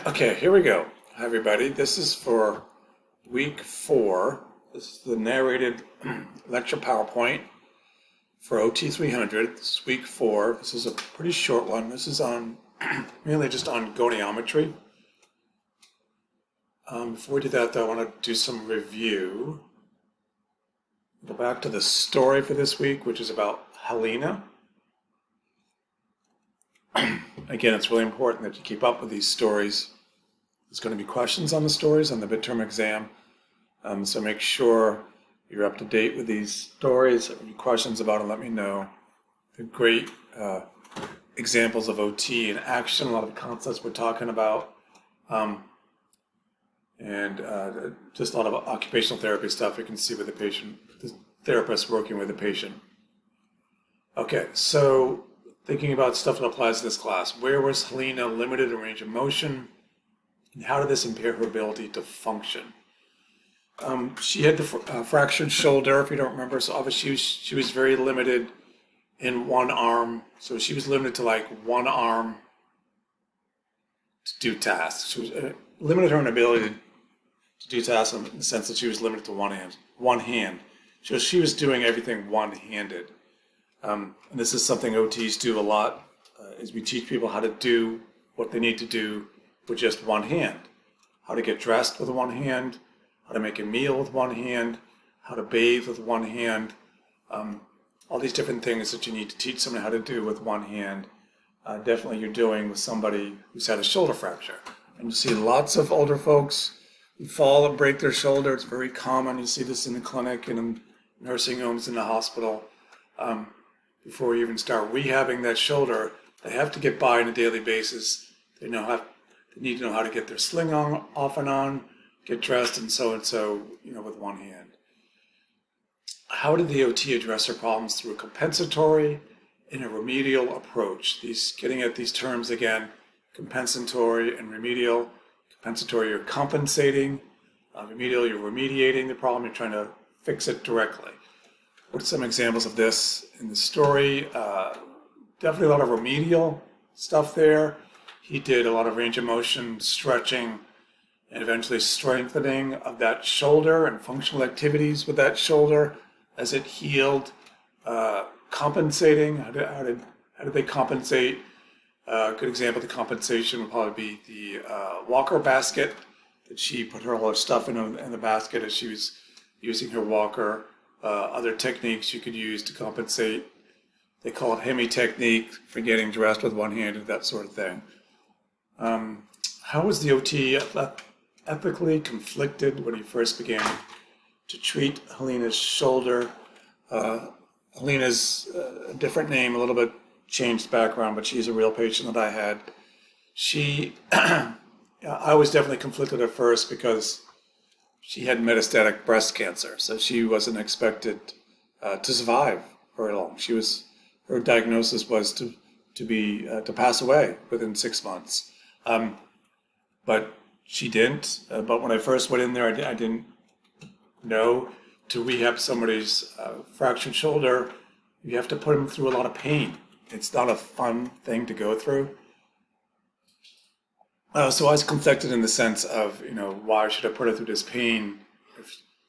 Okay, here we go. Hi, everybody. This is for week 4. This is the narrated lecture PowerPoint for OT 300. This is week 4. This is a pretty short one. This is on mainly just on goniometry. Before we do that, though, I want to do some review. Go back to the story for this week, which is about Helena. Again, it's really important that you keep up with these stories. There's going to be questions on the stories on the midterm exam, so make sure you're up to date with these stories. If you have questions about them, let me know. They're great examples of OT in action, a lot of the concepts we're talking about, and just a lot of occupational therapy stuff you can see with the therapist working with the patient. Okay, so thinking about stuff that applies to this class. Where was Helena limited in range of motion? And how did this impair her ability to function? She had the fractured shoulder, if you don't remember. So obviously she was very limited in one arm. So she was limited to like one arm to do tasks. She was limited her ability to do tasks in the sense that she was limited to one hand. So she was doing everything one-handed. And this is something OTs do a lot, is we teach people how to do what they need to do with just one hand. How to get dressed with one hand, how to make a meal with one hand, how to bathe with one hand. All these different things that you need to teach someone how to do with one hand. Definitely you're doing with somebody who's had a shoulder fracture. And you see lots of older folks who fall and break their shoulder. It's very common. You see this in the clinic and in nursing homes, in the hospital. Before you even start rehabbing that shoulder, they have to get by on a daily basis. They need to know how to get their sling on, off and on, get dressed, and so, with one hand. How did the OT address her problems? Through a compensatory and a remedial approach. Getting at these terms again, compensatory and remedial. Compensatory, you're compensating. Remedial, you're remediating the problem. You're trying to fix it directly. What are some examples of this in the story? Definitely a lot of remedial stuff there. He did a lot of range of motion, stretching, and eventually strengthening of that shoulder and functional activities with that shoulder as it healed. Compensating, how did they compensate? A good example of the compensation would probably be the walker basket that she put all her stuff in the basket as she was using her walker. Other techniques you could use to compensate. They call it Hemi technique for getting dressed with one hand and that sort of thing. How was the OT ethically conflicted when he first began to treat Helena's shoulder? Helena's a different name, a little bit changed background, but she's a real patient that I had. I was definitely conflicted at first because she had metastatic breast cancer, so she wasn't expected to survive very long. Her diagnosis was to pass away within 6 months. But she didn't. But when I first went in there, I didn't know to rehab somebody's fractured shoulder, you have to put them through a lot of pain. It's not a fun thing to go through. So I was conflicted in the sense of, why should I put her through this pain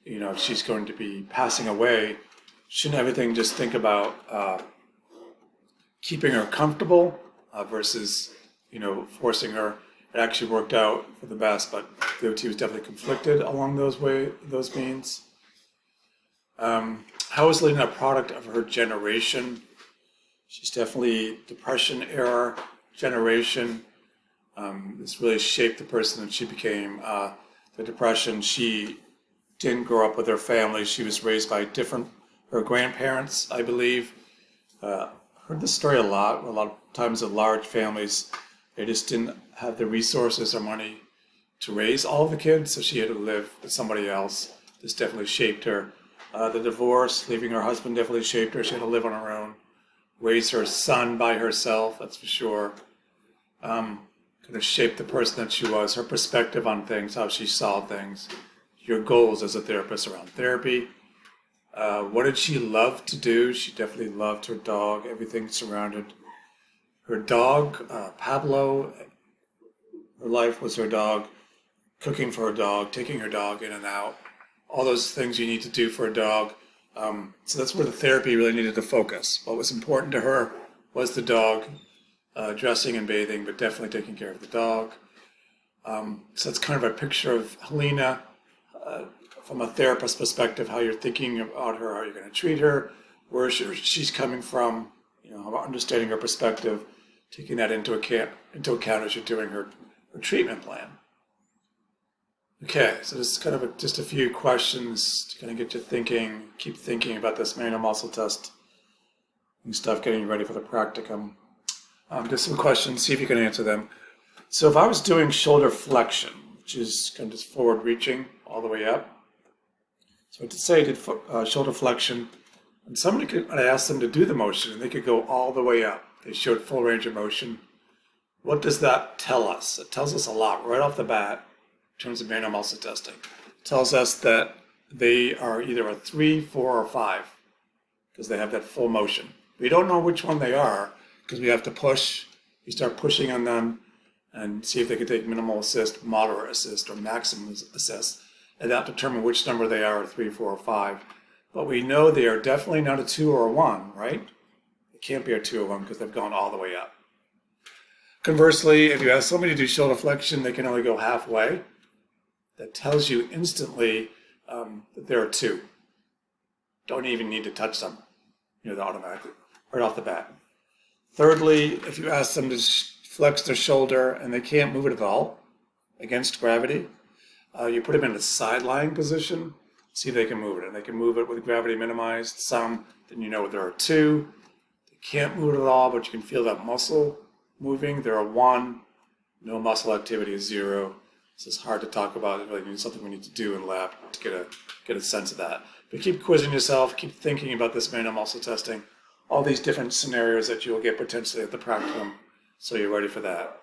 if she's going to be passing away? Shouldn't everything just think about keeping her comfortable versus, forcing her? It actually worked out for the best, but the OT was definitely conflicted along those means. How is Lena a product of her generation? She's definitely Depression era generation. This really shaped the person that she became. The Depression, she didn't grow up with her family. She was raised by her grandparents, I believe. Heard this story a lot of times in large families, they just didn't have the resources or money to raise all of the kids, so she had to live with somebody else. This definitely shaped her. The divorce, leaving her husband, definitely shaped her. She had to live on her own, raise her son by herself, that's for sure. Kind of shaped the person that she was, her perspective on things, how she saw things, your goals as a therapist around therapy. What did she love to do? She definitely loved her dog. Everything surrounded her dog. Pablo her life was her dog, cooking for her dog, taking her dog in and out, all those things you need to do for a dog. So that's where the therapy really needed to focus. What was important to her was the dog, dressing and bathing, but definitely taking care of the dog. So it's kind of a picture of Helena from a therapist perspective, how you're thinking about her, how you're going to treat her, where she's coming from, understanding her perspective, taking that into account as you're doing her treatment plan. Okay, so this is kind of just a few questions to kind of get you thinking, keep thinking about this manual muscle test and stuff, getting you ready for the practicum. Just some questions, see if you can answer them. So if I was doing shoulder flexion, which is kind of just forward reaching all the way up. So to say I did shoulder flexion, and I asked them to do the motion, and they could go all the way up. They showed full range of motion. What does that tell us? It tells us a lot right off the bat in terms of manual muscle testing. It tells us that they are either a 3, 4, or 5 because they have that full motion. We don't know which one they are because we have to push. We start pushing on them and see if they can take minimal assist, moderate assist, or maximum assist, and that determine which number they are, 3, 4, or 5. But we know they are definitely not a 2 or a 1, right? It can't be a 2 or 1 because they've gone all the way up. Conversely, if you ask somebody to do shoulder flexion, they can only go halfway. That tells you instantly that they're a 2. Don't even need to touch them. They're automatically, right off the bat. Thirdly, if you ask them to flex their shoulder and they can't move it at all against gravity, you put them in a side lying position, see if they can move it. And they can move it with gravity minimized. Some, then you know they're a 2. They can't move it at all, but you can feel that muscle moving. They're a 1. No muscle activity is 0. This is hard to talk about. It's really something we need to do in lab to get a sense of that. But keep quizzing yourself, keep thinking about this manual muscle testing, all these different scenarios that you will get potentially at the practicum, so you're ready for that.